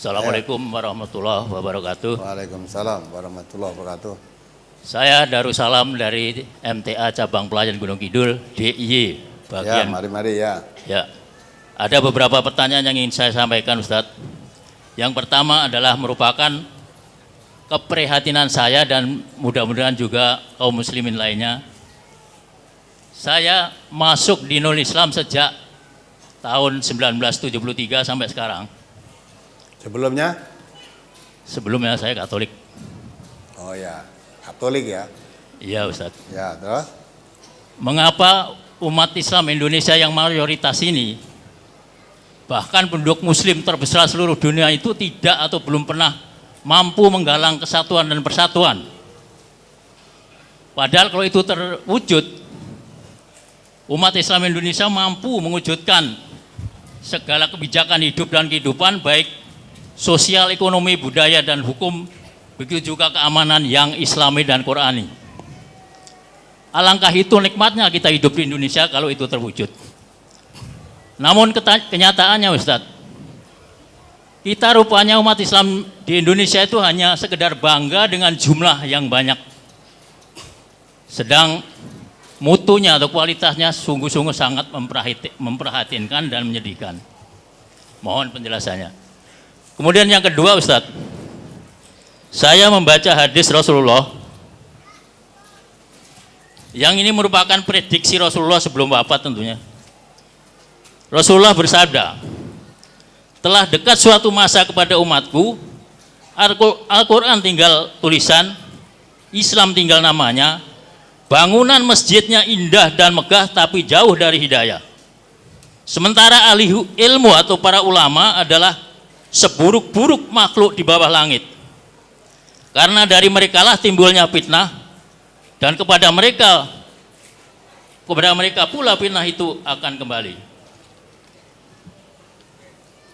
Assalamualaikum warahmatullahi wabarakatuh. Waalaikumsalam warahmatullahi wabarakatuh. Saya Darussalam dari MTA Cabang Pelayan Gunung Kidul, DIY bagian. Ya, mari ya. Ya. Ada beberapa pertanyaan yang ingin saya sampaikan, Ustadz. Yang pertama adalah merupakan keprihatinan saya dan mudah-mudahan juga kaum muslimin lainnya. Saya masuk di non Islam sejak tahun 1973 sampai sekarang. Sebelumnya? Sebelumnya saya Katolik. Oh ya, Katolik ya? Iya, Ustadz. Ya, terus? Mengapa umat Islam Indonesia yang mayoritas ini, bahkan penduduk muslim terbesar seluruh dunia itu tidak atau belum pernah mampu menggalang kesatuan dan persatuan? Padahal kalau itu terwujud, umat Islam Indonesia mampu mewujudkan segala kebijakan hidup dan kehidupan, baik sosial, ekonomi, budaya, dan hukum, begitu juga keamanan yang islami dan qur'ani. Alangkah itu nikmatnya kita hidup di Indonesia kalau itu terwujud. Namun kenyataannya, Ustadz, kita rupanya umat Islam di Indonesia itu hanya sekedar bangga dengan jumlah yang banyak, sedang mutunya atau kualitasnya sungguh-sungguh sangat memprihatinkan dan menyedihkan. Mohon penjelasannya. Kemudian yang kedua, Ustadz, saya membaca hadis Rasulullah yang ini merupakan prediksi Rasulullah sebelum wafat tentunya. Rasulullah bersabda, telah dekat suatu masa kepada umatku, Al-Quran tinggal tulisan, Islam tinggal namanya, bangunan masjidnya indah dan megah tapi jauh dari hidayah. Sementara ahli ilmu atau para ulama adalah seburuk-buruk makhluk di bawah langit. Karena dari merekalah timbulnya fitnah, dan kepada mereka pula fitnah itu akan kembali.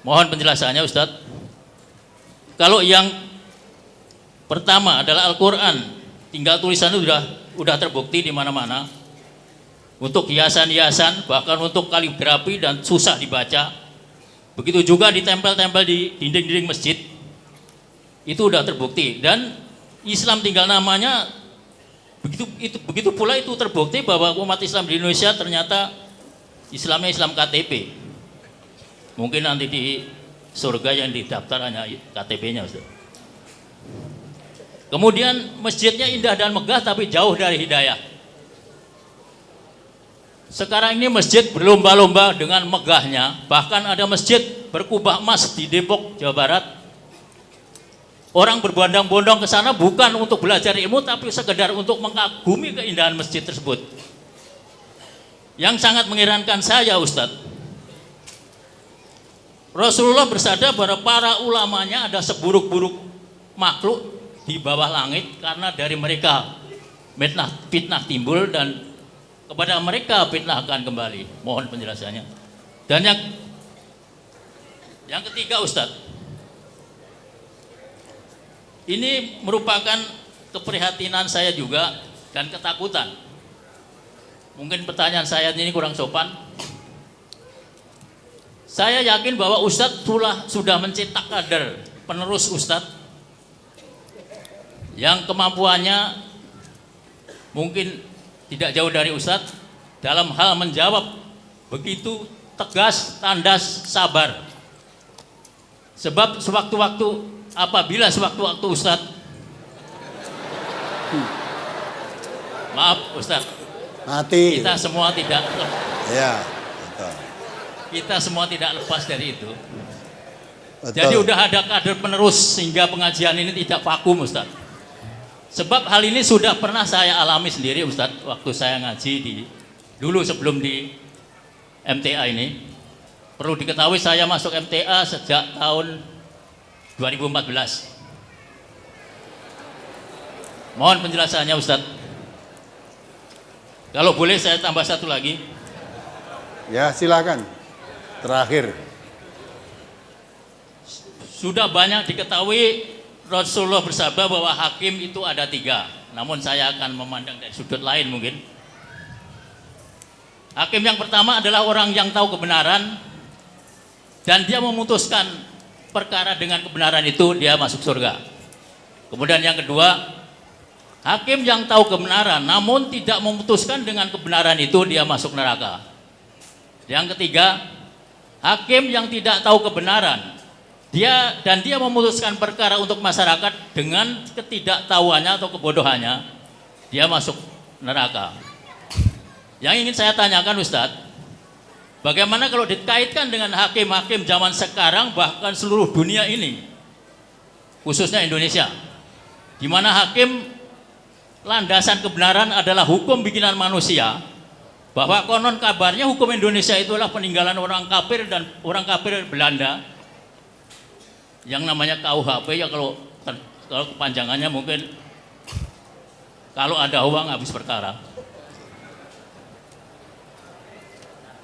Mohon penjelasannya, Ustadz. Kalau yang pertama adalah Al-Quran tinggal tulisan itu sudah terbukti di mana-mana, untuk hiasan-hiasan, bahkan untuk kaligrafi dan susah dibaca. Begitu juga ditempel-tempel di dinding-dinding masjid, itu sudah terbukti. Dan Islam tinggal namanya, begitu pula itu terbukti bahwa umat Islam di Indonesia ternyata Islamnya Islam KTP. Mungkin nanti di surga yang didaftar hanya KTP-nya, Ustaz. Kemudian masjidnya indah dan megah tapi jauh dari hidayah. Sekarang ini masjid berlomba-lomba dengan megahnya, bahkan ada masjid berkubah emas di Depok, Jawa Barat. Orang berbondong-bondong ke sana bukan untuk belajar ilmu, tapi sekedar untuk mengagumi keindahan masjid tersebut. Yang sangat mengherankan saya, Ustadz, Rasulullah bersabda bahwa para ulamanya ada seburuk-buruk makhluk di bawah langit, karena dari mereka fitnah timbul dan kepada mereka fitnah akan kembali. Mohon penjelasannya. Dan yang ketiga, Ustadz, ini merupakan keprihatinan saya juga dan ketakutan. Mungkin pertanyaan saya ini kurang sopan. Saya yakin bahwa Ustadz sudah mencetak kader penerus Ustadz yang kemampuannya mungkin tidak jauh dari Ustadz dalam hal menjawab begitu tegas, tandas, sabar. Sebab apabila sewaktu-waktu Ustadz, maaf Ustadz, mati. Kita semua tidak ya, betul. Kita semua tidak lepas dari itu. Betul. Jadi udah ada kader penerus sehingga pengajian ini tidak vakum, Ustadz. Sebab hal ini sudah pernah saya alami sendiri, Ustadz, waktu saya ngaji dulu sebelum di MTA ini. Perlu diketahui saya masuk MTA sejak tahun 2014. Mohon penjelasannya, Ustadz. Kalau boleh saya tambah satu lagi. Ya, silakan. Terakhir. Sudah banyak diketahui Rasulullah bersabda bahwa hakim itu ada 3. Namun saya akan memandang dari sudut lain mungkin. Hakim yang pertama adalah orang yang tahu kebenaran dan dia memutuskan perkara dengan kebenaran itu dia masuk surga. Kemudian yang kedua, hakim yang tahu kebenaran namun tidak memutuskan dengan kebenaran itu dia masuk neraka. Yang ketiga, hakim yang tidak tahu kebenaran dia memutuskan perkara untuk masyarakat dengan ketidaktahuannya atau kebodohannya, dia masuk neraka. Yang ingin saya tanyakan Ustadz, bagaimana kalau dikaitkan dengan hakim-hakim zaman sekarang bahkan seluruh dunia ini, khususnya Indonesia, di mana hakim landasan kebenaran adalah hukum bikinan manusia, bahwa konon kabarnya hukum Indonesia itulah peninggalan orang kafir dan orang kafir Belanda, yang namanya KUHP ya, kalau kepanjangannya mungkin kalau ada uang habis perkara.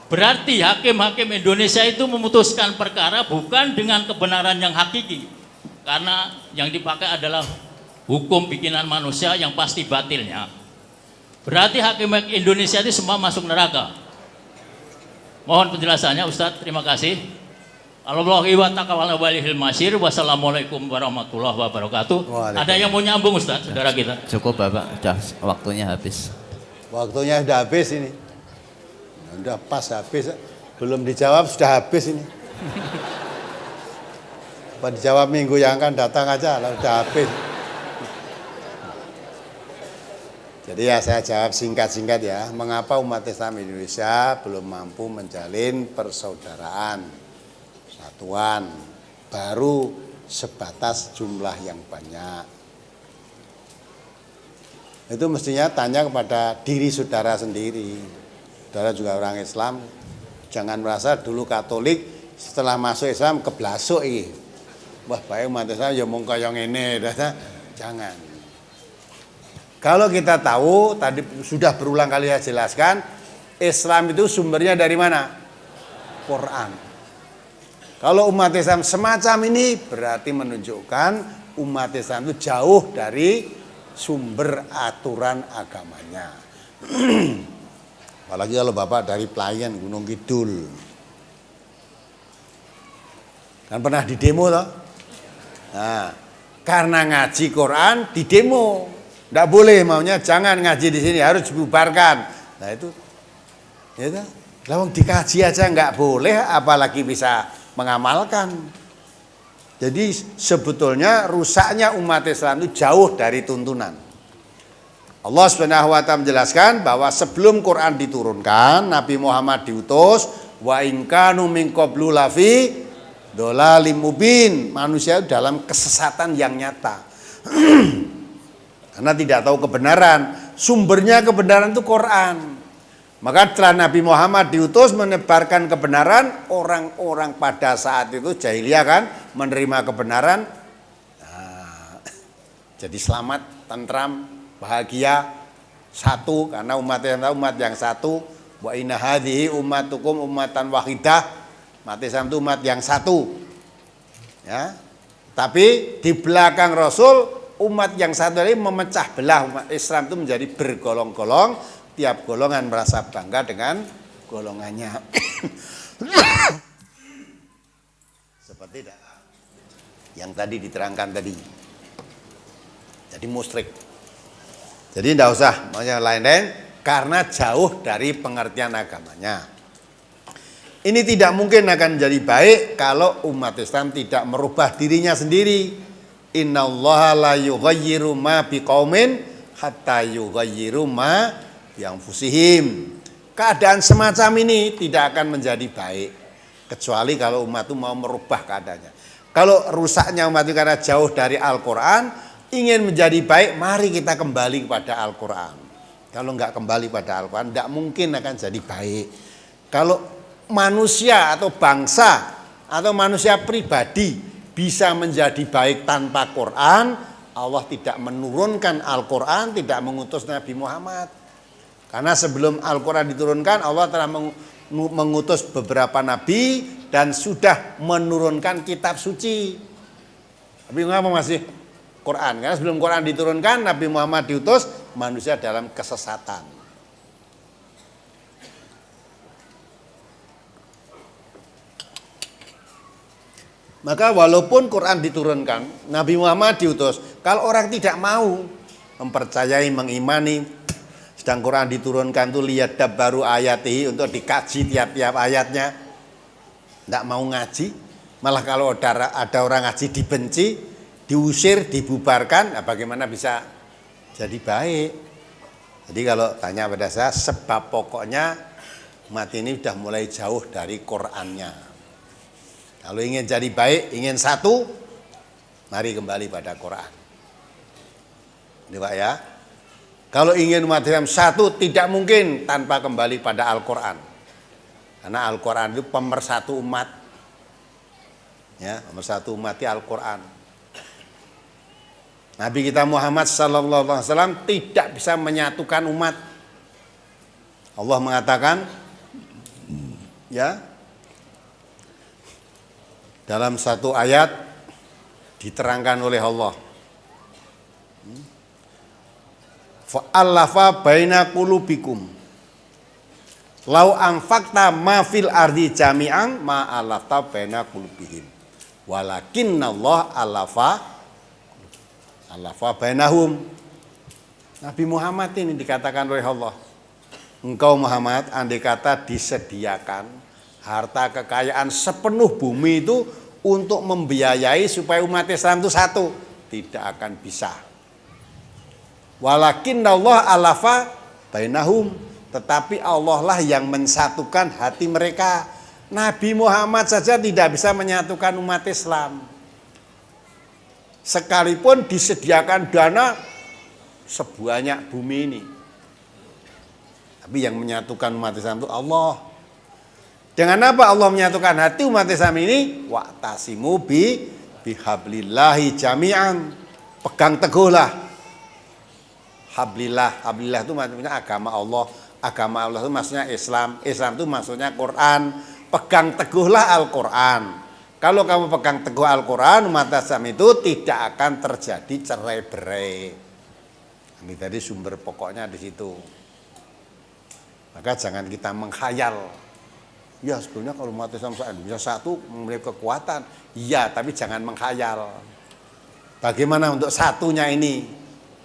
Berarti hakim-hakim Indonesia itu memutuskan perkara bukan dengan kebenaran yang hakiki, karena yang dipakai adalah hukum bikinan manusia yang pasti batilnya. Berarti hakim Indonesia itu semua masuk neraka. Mohon penjelasannya Ustadz, terima kasih. Wassalamualaikum warahmatullahi wabarakatuh. Ada yang mau nyambung Ustadz, saudara kita? Cukup Bapak, sudah waktunya habis. Waktunya sudah habis ini. Udah pas habis, belum dijawab sudah habis ini. Apa dijawab minggu yang akan datang aja lah, udah habis. Jadi ya saya jawab singkat-singkat ya. Mengapa umat Islam Indonesia belum mampu menjalin persaudaraan, persatuan, baru sebatas jumlah yang banyak. Itu mestinya tanya kepada diri saudara sendiri. Saudara juga orang Islam, jangan merasa dulu Katolik setelah masuk Islam keblasuk iki. Wah, baik umat Islam ya mung kaya ngene, jangan. Kalau kita tahu, tadi sudah berulang kali saya jelaskan, Islam itu sumbernya dari mana? Quran. Kalau umat Islam semacam ini berarti menunjukkan umat Islam itu jauh dari sumber aturan agamanya. Apalagi kalau Bapak dari Pelayan, Gunung Kidul. Kan pernah di demo toh? Nah, karena ngaji Quran di demo. Tidak boleh, maunya jangan ngaji di sini, harus dibubarkan. Nah itu, ya lawang dikaji aja nggak boleh, apalagi bisa mengamalkan. Jadi sebetulnya rusaknya umat Islam itu jauh dari tuntunan. Allah SWT menjelaskan bahwa sebelum Quran diturunkan, Nabi Muhammad diutus, wa in kanu min qablu lafi dhalalim mubin. Manusia dalam kesesatan yang nyata. Karena tidak tahu kebenaran. Sumbernya kebenaran itu Quran. Maka setelah Nabi Muhammad diutus menebarkan kebenaran, orang-orang pada saat itu jahiliyah kan menerima kebenaran. Nah, jadi selamat, tentram, bahagia, satu, karena umat yang satu. Wa inna hadhihi ummatukum ummatan wahidah. Umat Islam itu umat yang satu. Ya. Tapi di belakang Rasul, umat yang satu ini memecah belah. Umat Islam itu menjadi bergolong-golong, tiap golongan merasa bangga dengan golongannya. Seperti yang tadi diterangkan tadi. Jadi musyrik. Jadi tidak usah maunya lain-lain karena jauh dari pengertian agamanya. Ini tidak mungkin akan menjadi baik kalau umat Islam tidak merubah dirinya sendiri. Innallaha la yughayyiru ma biqaumin hatta yughayyiru ma bi anfusihim. Keadaan semacam ini tidak akan menjadi baik kecuali kalau umat itu mau merubah keadaannya. Kalau rusaknya umat itu karena jauh dari Al-Qur'an, ingin menjadi baik, mari kita kembali kepada Al-Quran. Kalau enggak kembali pada Al-Quran, enggak mungkin akan jadi baik. Kalau manusia atau bangsa atau manusia pribadi bisa menjadi baik tanpa Quran, Allah tidak menurunkan Al-Quran, tidak mengutus Nabi Muhammad. Karena sebelum Al-Quran diturunkan, Allah telah mengutus beberapa nabi dan sudah menurunkan kitab suci. Tapi ngapa masih Quran? Karena sebelum Quran diturunkan, Nabi Muhammad diutus, manusia dalam kesesatan. Maka walaupun Quran diturunkan, Nabi Muhammad diutus, kalau orang tidak mau mempercayai, mengimani, sedang Quran diturunkan tuh lihat baru ayati untuk dikaji tiap-tiap ayatnya, tidak mau ngaji, malah kalau ada orang ngaji dibenci, diusir, dibubarkan, nah bagaimana bisa jadi baik? Jadi kalau tanya pada saya, sebab pokoknya umat ini sudah mulai jauh dari Qurannya. Kalau ingin jadi baik, ingin satu, mari kembali pada Quran. Ini Pak ya. Kalau ingin umat Islam satu, tidak mungkin tanpa kembali pada Al-Quran. Karena Al-Quran itu pemersatu umat. Ya, pemersatu umat itu Al-Quran. Nabi kita Muhammad SAW tidak bisa menyatukan umat. Allah mengatakan, ya, dalam satu ayat diterangkan oleh Allah. Fa'allafa baina qulubikum. Lau anfaqta ma fil ardi jami'an ma alafta baina qulubihim. Walakinnallaha alafa bainahum. Nabi Muhammad ini dikatakan oleh Allah. Engkau Muhammad andai kata disediakan harta kekayaan sepenuh bumi itu untuk membiayai supaya umat Islam itu satu, tidak akan bisa. Walakinnallaha alafa bainahum, tetapi Allah lah yang mensatukan hati mereka. Nabi Muhammad saja tidak bisa menyatukan umat Islam. Sekalipun disediakan dana sebanyak bumi ini, tapi yang menyatukan umat Islam itu Allah. Dengan apa Allah menyatukan hati umat Islam ini? Wa'tasimu bihablillahi jami'an. Pegang teguhlah. Hablillah itu maksudnya agama Allah. Agama Allah itu maksudnya Islam. Islam itu maksudnya Quran. Pegang teguhlah Al-Quran. Kalau kamu pegang teguh Al-Quran, umat Islam itu tidak akan terjadi cerai-berai. Ini tadi sumber pokoknya di situ. Maka jangan kita menghayal. Ya sebetulnya kalau umat Islam bisa satu memiliki kekuatan. Iya, tapi jangan menghayal. Bagaimana untuk satunya ini?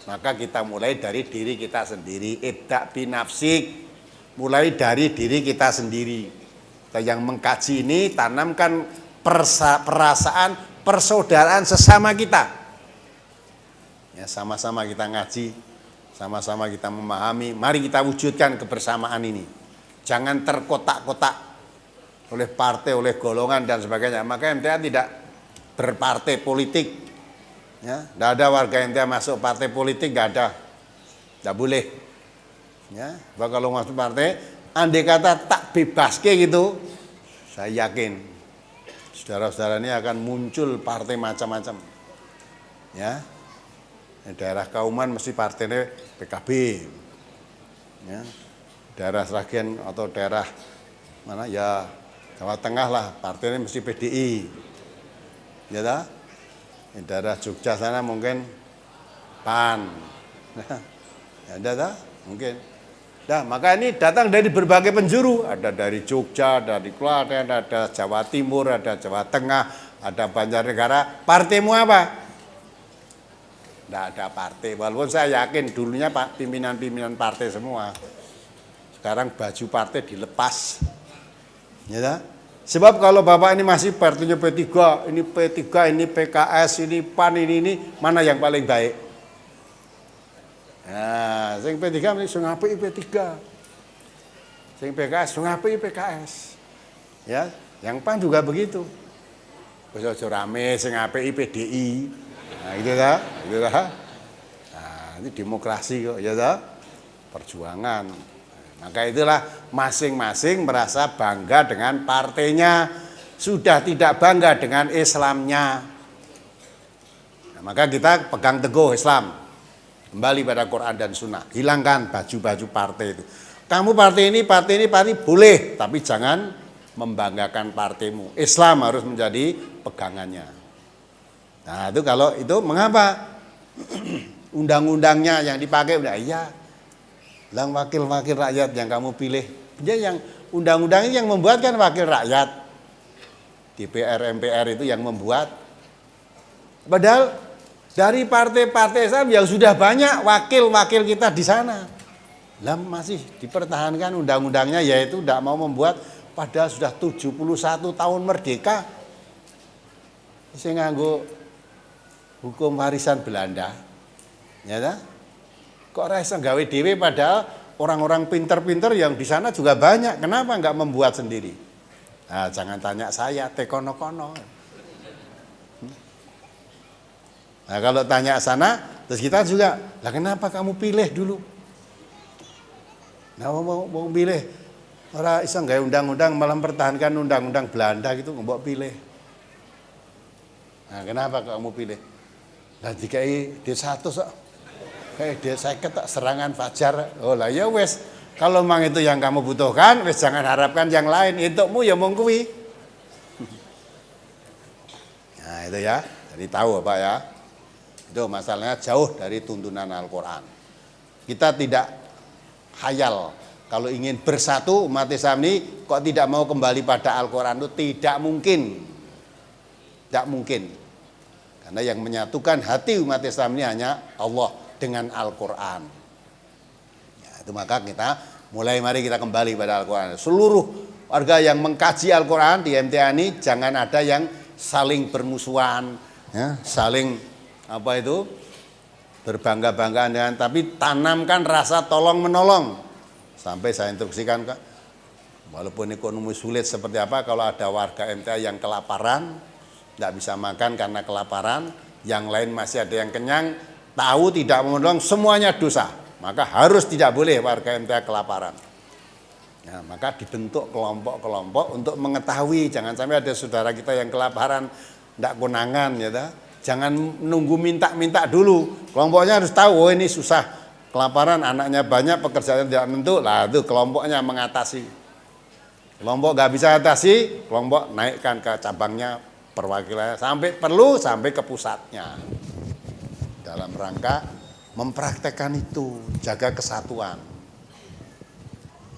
Maka kita mulai dari diri kita sendiri. Ibda' binafsik. Mulai dari diri kita sendiri. Kita yang mengkaji ini tanamkan perasaan persaudaraan sesama kita. Ya, sama-sama kita ngaji, sama-sama kita memahami. Mari kita wujudkan kebersamaan ini. Jangan terkotak-kotak oleh partai, oleh golongan dan sebagainya. Maka MTA tidak berpartai politik. Ya, tidak ada warga MTA masuk partai politik, tidak ada, tidak boleh. Ya, kalau masuk partai, andai kata tak bebas kayak gitu, saya yakin saudara-saudara ini akan muncul partai macam-macam. Ya, daerah Kauman mesti partainya PKB. Ya, daerah Sragen atau daerah mana ya Jawa Tengah lah, partainya mesti PDI. Ya dah? Di daerah Jogja sana mungkin PAN. Ya dah? Mungkin. Nah, maka ini datang dari berbagai penjuru. Ada dari Jogja, dari Klaten, ada Jawa Timur, ada Jawa Tengah, ada Banjarnegara. Partaimu apa? Tidak ada partai. Walaupun saya yakin dulunya Pak pimpinan-pimpinan partai semua. Sekarang baju partai dilepas. Ya, sebab kalau Bapak ini masih partainya P3, ini P3, ini PKS, ini PAN, ini mana yang paling baik? Nah, sing P3 ini sing apik P3. Sing PKS sing apik PKS. Ya, yang PAN juga begitu. Wis aja rame sing apik PDI. Nah, gitu dah, gitu dah. Nah, ini demokrasi kok, ya dah. Perjuangan. Maka itulah masing-masing merasa bangga dengan partainya, sudah tidak bangga dengan Islamnya. Nah, maka kita pegang teguh Islam, kembali pada Quran dan Sunnah, hilangkan baju-baju partai itu. Kamu partai ini boleh, tapi jangan membanggakan partaimu. Islam harus menjadi pegangannya. Nah itu kalau itu mengapa undang-undangnya yang dipakai udah iya. Lang wakil-wakil rakyat yang kamu pilih, dia yang undang-undang ini yang membuat kan wakil rakyat. DPR, MPR itu yang membuat. Padahal dari partai-partai Islam yang sudah banyak wakil-wakil kita di sana. Lah masih dipertahankan undang-undangnya, yaitu tidak mau membuat, padahal sudah 71 tahun merdeka. Saya nganggo hukum warisan Belanda. Ya ta? Kok ora iso gawe dhewe, padahal orang-orang pinter-pinter yang di sana juga banyak. Kenapa enggak membuat sendiri? Nah, jangan tanya saya, tekono-kono. Nah, kalau tanya sana, terus kita juga, lah kenapa kamu pilih dulu? Nah, mau pilih, orang iso gawe undang-undang malah mempertahankan undang-undang Belanda gitu, mbok pilih. Nah, kenapa kamu pilih? Lah dikai D1 kok. Kayak D50 tak serangan fajar. Oh lah ya wes, kalau memang itu yang kamu butuhkan, wes jangan harapkan yang lain. Untukmu ya mung kuwi. Nah, itu ya. Jadi tahu Bapak ya. Itu masalahnya jauh dari tuntunan Al-Qur'an. Kita tidak khayal kalau ingin bersatu umat Islam ini kok tidak mau kembali pada Al-Qur'an, itu tidak mungkin. Tidak mungkin. Karena yang menyatukan hati umat Islam ini hanya Allah dengan Al-Qur'an. Ya, itu maka kita mari kita kembali pada Al-Qur'an. Seluruh warga yang mengkaji Al-Qur'an di MTA ini jangan ada yang saling bermusuhan, ya, saling berbangga-banggaan dengan, tapi tanamkan rasa tolong menolong. Sampai saya instruksikan, walaupun ekonomi sulit seperti apa, kalau ada warga MTA yang kelaparan, tidak bisa makan karena kelaparan, yang lain masih ada yang kenyang, tahu tidak menolong, semuanya dosa. Maka harus tidak boleh warga MTA kelaparan. Nah, maka dibentuk kelompok-kelompok untuk mengetahui, jangan sampai ada saudara kita yang kelaparan, tidak konangan, ya ta? Jangan nunggu minta-minta dulu. Kelompoknya harus tahu, oh ini susah, kelaparan, anaknya banyak, pekerjaan tidak menentu. Lah itu kelompoknya mengatasi. Kelompok nggak bisa atasi, kelompok naikkan ke cabangnya, perwakilannya, sampai ke pusatnya. Dalam rangka mempraktekkan itu, jaga kesatuan.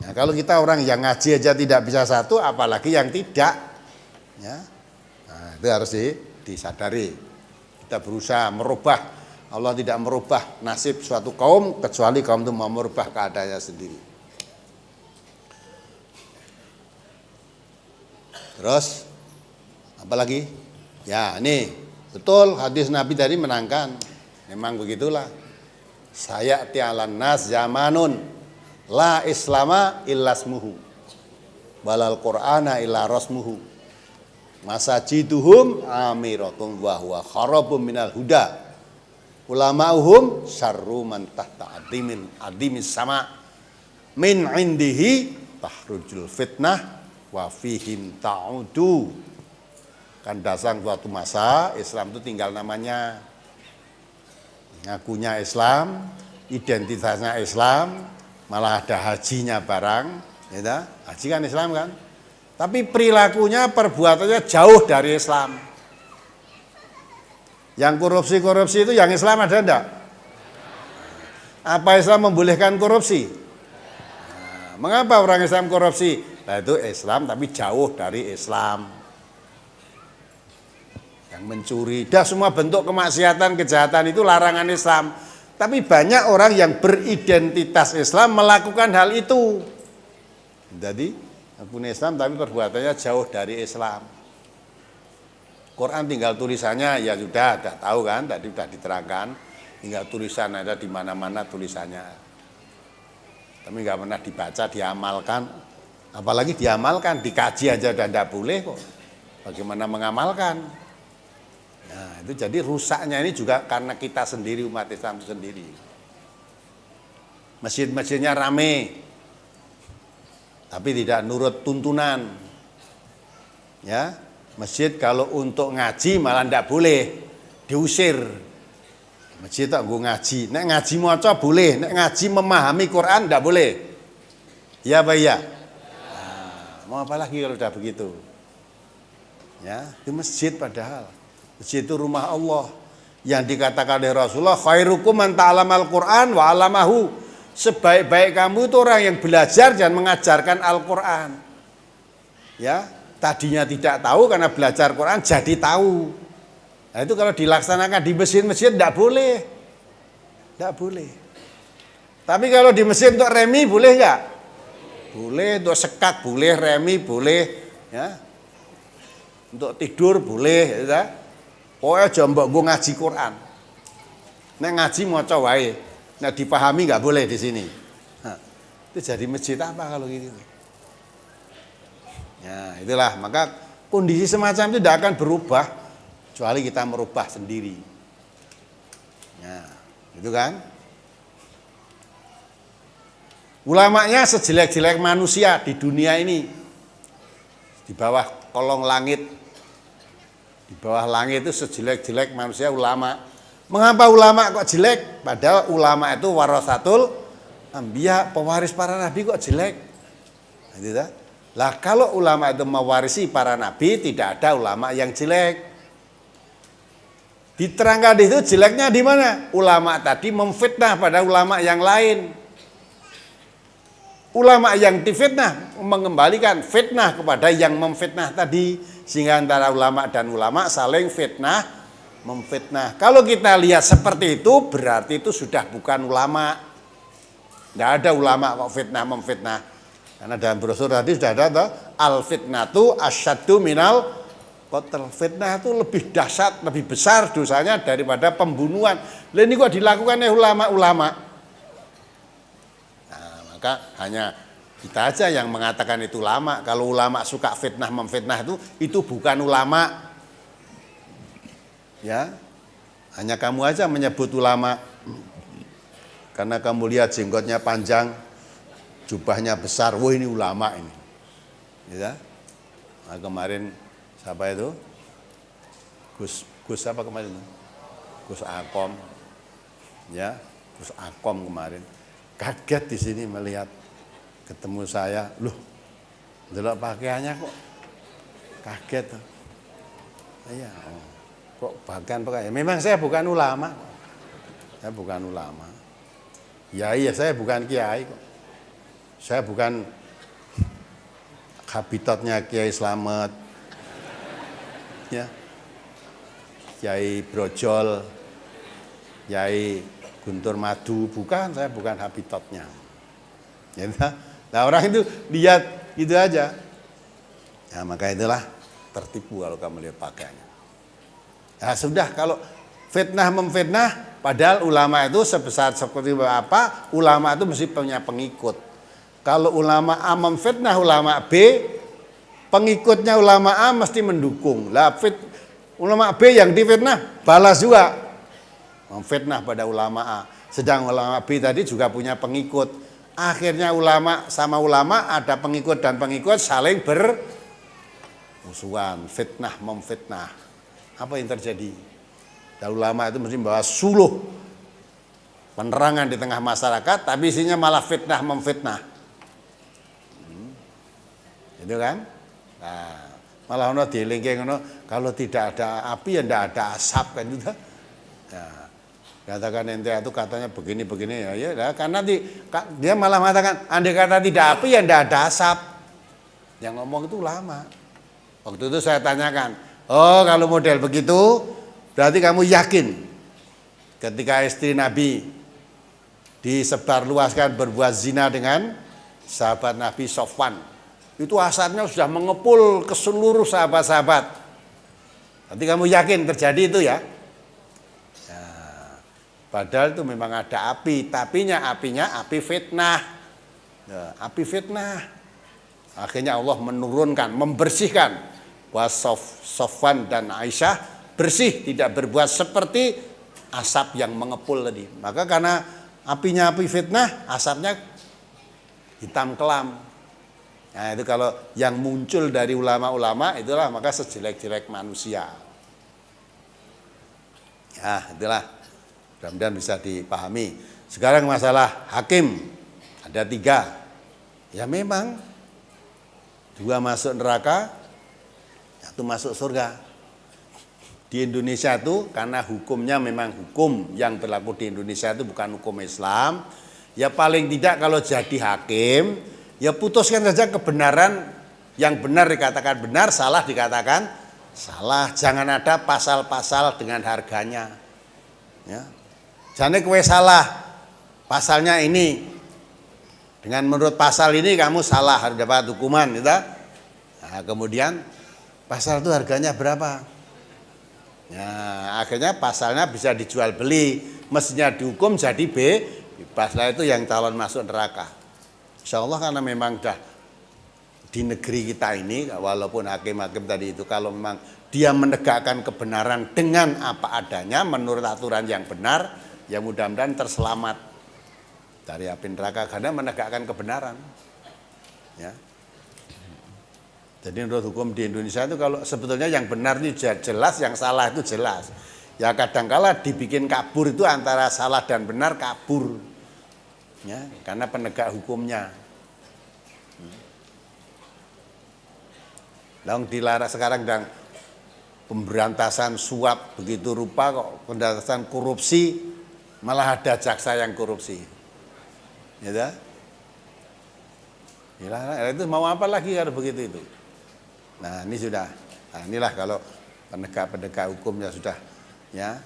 Nah, kalau kita orang yang ngaji aja tidak bisa satu, apalagi yang tidak, ya. Nah, itu harus disadari. Kita berusaha merubah, Allah tidak merubah nasib suatu kaum kecuali kaum itu mau merubah keadaannya sendiri. Terus apalagi? Ya, ini betul hadis Nabi tadi menangkan. Memang begitulah. Saya ti'alan nas zamanun la islama illasmuhu walal qur'ana illa rasmuhu masajiduhum amiratun wa huwa kharabun minal huda ulama'uhum syarru man tahta adimis sama min indihi tahrujul fitnah wa fihim ta'udu. Kan datang suatu masa Islam itu tinggal namanya, ngakunya Islam, identitasnya Islam, malah ada hajinya barang, ya, haji kan Islam kan, tapi perilakunya, perbuatannya jauh dari Islam. Yang korupsi-korupsi itu yang Islam ada enggak? Apa Islam membolehkan korupsi? Nah, mengapa orang Islam korupsi? Nah, itu Islam tapi jauh dari Islam. Yang mencuri, dah semua bentuk kemaksiatan, kejahatan itu larangan Islam. Tapi banyak orang yang beridentitas Islam melakukan hal itu. Jadi punya Islam tapi perbuatannya jauh dari Islam. Quran tinggal tulisannya ya sudah, tidak tahu kan, tadi sudah diterangkan, tinggal tulisan ada di mana-mana tulisannya. Tapi nggak pernah dibaca, diamalkan. Apalagi diamalkan, dikaji aja udah tidak boleh kok. Bagaimana mengamalkan? Nah, itu jadi rusaknya ini juga karena kita sendiri, umat Islam itu sendiri. Masjid-masjidnya rame, tapi tidak nurut tuntunan. Ya, masjid kalau untuk ngaji malah tidak boleh, diusir. Masjid tak nggo ngaji, nek ngaji maca boleh, nek ngaji memahami Quran tidak boleh. Ya Pak ya. Nah, mau apa lagi kalau sudah begitu? Ya, di masjid padahal. Masjid itu rumah Allah. Yang dikatakan oleh Rasulullah, khairukum man ta'alamal Qur'an wa 'allamahu. Sebaik-baik kamu itu orang yang belajar dan mengajarkan Al-Qur'an. Ya, tadinya tidak tahu karena belajar Quran jadi tahu. Nah itu kalau dilaksanakan di masjid-masjid tidak boleh. Tidak boleh. Tapi kalau di masjid untuk remi boleh nggak? Boleh, untuk sekak boleh, remi boleh, ya. Untuk tidur boleh, ya. Pokoknya aja mbok nggo ngaji Quran. Nek ngaji maca wae. Nek dipahami nggak boleh di sini. Nah, itu jadi masjid apa kalau gitu? Ya, itulah, maka kondisi semacam itu tidak akan berubah kecuali kita merubah sendiri. Ya, gitu kan? Ulamanya sejelek-jelek manusia di dunia ini, di bawah kolong langit, di bawah langit itu sejelek-jelek manusia ulama. Mengapa ulama kok jelek? Padahal ulama itu warasatul anbiya, pewaris para nabi kok jelek? Gitu kan? Lah kalau ulama itu mewarisi para nabi, tidak ada ulama yang jelek. Diterangkan itu jeleknya di mana? Ulama tadi memfitnah pada ulama yang lain. Ulama yang difitnah mengembalikan fitnah kepada yang memfitnah tadi, sehingga antara ulama dan ulama saling fitnah memfitnah. Kalau kita lihat seperti itu berarti itu sudah bukan ulama. Tidak ada ulama kok fitnah memfitnah. Karena dalam brosur tadi sudah ada al fitnatu asyaddu minal qatl. Fitnah itu lebih dahsyat, lebih besar dosanya daripada pembunuhan. Lah ini kok dilakukan oleh ulama-ulama. Maka hanya kita aja yang mengatakan itu ulama. Kalau ulama suka fitnah memfitnah itu bukan ulama. Ya, hanya kamu aja menyebut ulama karena kamu lihat jenggotnya panjang, jubahnya besar. Wah ini ulama ini. Ya, nah, kemarin siapa itu? Gus apa kemarin? Gus Akom. Ya, Gus Akom kemarin. Kaget di sini melihat ketemu saya, loh, delok pakaiannya kok kaget. Iya, kok bahkan pakaian. Memang saya bukan ulama, saya bukan ulama. Ya iya, saya bukan kiai kok. Saya bukan habitatnya Kiai Slamet, ya, Kiai Brojol, Kiai Guntur Madu, bukan, saya bukan habitatnya. Ya, nah orang itu lihat gitu aja. Nah, maka itulah tertipu kalau kamu lihat pakaiannya. Nah, sudah kalau fitnah memfitnah, padahal ulama itu sebesar seperti apa, ulama itu mesti punya pengikut. Kalau ulama A memfitnah ulama B, pengikutnya ulama A mesti mendukung. Lah ulama B yang difitnah balas juga. Memfitnah pada ulama A. Sedang ulama B tadi juga punya pengikut. Akhirnya ulama sama ulama ada pengikut dan pengikut saling bermusuhan, fitnah memfitnah. Apa yang terjadi? Dan ulama itu mesti membawa suluh penerangan di tengah masyarakat, tapi isinya malah fitnah memfitnah. Itu kan? Nah, malah ono dielingke ngono, kalau tidak ada api ya tidak ada asap kan itu. Nah, katakan ente itu katanya begini-begini ya, karena dia malah mengatakan andai kata tidak api ya tidak ada asap. Yang ngomong itu ulama. Waktu itu saya tanyakan, oh kalau model begitu berarti kamu yakin ketika istri Nabi disebarluaskan berbuat zina dengan sahabat Nabi Sofwan, itu asapnya sudah mengepul ke seluruh sahabat-sahabat. Berarti kamu yakin terjadi itu ya? Padahal itu memang ada api, apinya api fitnah. Nah, api fitnah. Akhirnya Allah menurunkan, membersihkan bahwa Sofwan dan Aisyah bersih, tidak berbuat seperti asap yang mengepul tadi. Maka karena apinya api fitnah, asapnya hitam kelam. Nah, itu kalau yang muncul dari ulama-ulama itulah maka sejelek-jelek manusia. Ya, itulah. Mudah-mudahan bisa dipahami. Sekarang masalah hakim ada 3. Ya memang 2 masuk neraka, 1 masuk surga. Di Indonesia itu karena hukumnya memang hukum yang berlaku di Indonesia itu bukan hukum Islam. Ya paling tidak kalau jadi hakim, ya putuskan saja kebenaran Yang benar dikatakan benar, salah dikatakan salah. Jangan ada pasal-pasal dengan harganya. Ya. Jangan kue salah, pasalnya ini. Dengan menurut pasal ini kamu salah, harus dapat hukuman. Gitu. Nah, kemudian pasal itu harganya berapa? Ya, akhirnya pasalnya bisa dijual beli, mestinya dihukum jadi bebas. Lah itu yang calon masuk neraka. Insya Allah karena memang dah di negeri kita ini, walaupun hakim-hakim tadi itu kalau memang dia menegakkan kebenaran dengan apa adanya menurut aturan yang benar, ya mudah-mudahan terselamat dari api neraka karena menegakkan kebenaran. Ya. Jadi menurut hukum di Indonesia itu kalau sebetulnya yang benar itu jelas, yang salah itu jelas. Ya kadangkala dibikin kabur itu antara salah dan benar kabur. Ya, karena penegak hukumnya. Lalu dilarang sekarang dan pemberantasan suap begitu rupa kok, pemberantasan korupsi malah ada jaksa yang korupsi. Ya, dilarang. Itu mau apa lagi kalau begitu itu? Nah ini sudah, nah inilah kalau penegak hukumnya sudah ya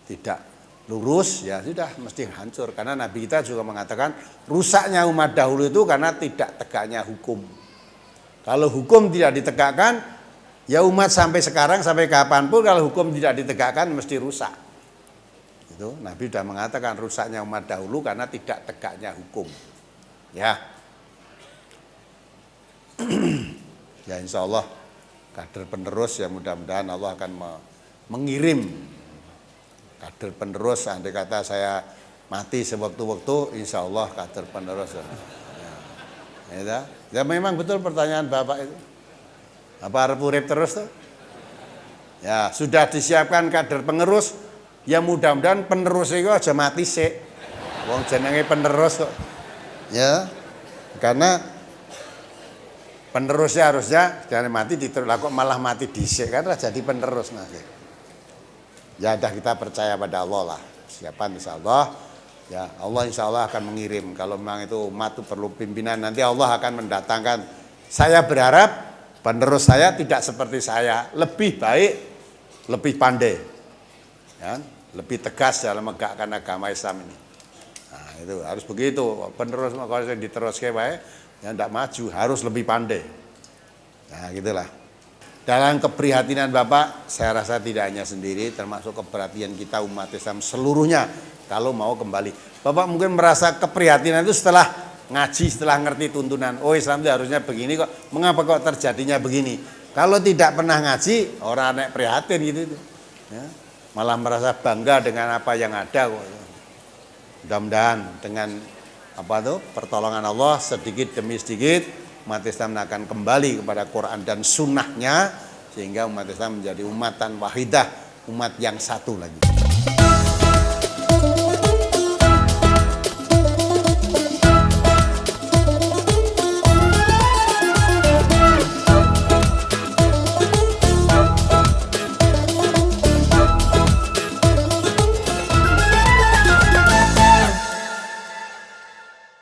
tidak lurus ya sudah mesti hancur. Karena Nabi kita juga mengatakan rusaknya umat dahulu itu karena tidak tegaknya hukum. Kalau hukum tidak ditegakkan ya umat sampai sekarang sampai kapanpun kalau hukum tidak ditegakkan mesti rusak. Itu Nabi sudah mengatakan rusaknya umat dahulu karena tidak tegaknya hukum. Ya. Ya insya Allah kader penerus ya mudah-mudahan Allah akan mengirim kader penerus. Andai kata saya mati sewaktu-waktu insya Allah kader penerus. Ya memang betul pertanyaan Bapak itu. Apa harap urip terus tuh? Ya sudah disiapkan kader penerus. Ya mudah-mudahan penerus itu aja mati sih. Wong jenenge penerus kok. Ya karena penerusnya harusnya jangan mati diterus, kok malah mati dhisik kan jadi penerus nanti. Ya dah kita percaya pada Allah lah. Siapa insya Allah, ya Allah insya Allah akan mengirim. Kalau memang itu umat itu perlu pimpinan, nanti Allah akan mendatangkan. Saya berharap penerus saya tidak seperti saya, lebih baik, lebih pandai, ya, lebih tegas dalam menegakkan agama Islam ini. Nah itu harus begitu. Penerus kalau saya diteruskan baik. Ya tidak maju, harus lebih pandai. Nah gitulah. Dalam keprihatinan Bapak, saya rasa tidak hanya sendiri, termasuk keperhatian kita umat Islam seluruhnya kalau mau kembali. Bapak mungkin merasa keprihatinan itu setelah ngaji, setelah ngerti tuntunan. Oh Islam itu harusnya begini kok, mengapa kok terjadinya begini? Kalau tidak pernah ngaji, orang anak prihatin gitu. Ya, malah merasa bangga dengan apa yang ada kok. Mudah-mudahan dengan pertolongan Allah sedikit demi sedikit umat Islam akan kembali kepada Quran dan sunnahnya sehingga umat Islam menjadi umatan wahidah, umat yang satu lagi.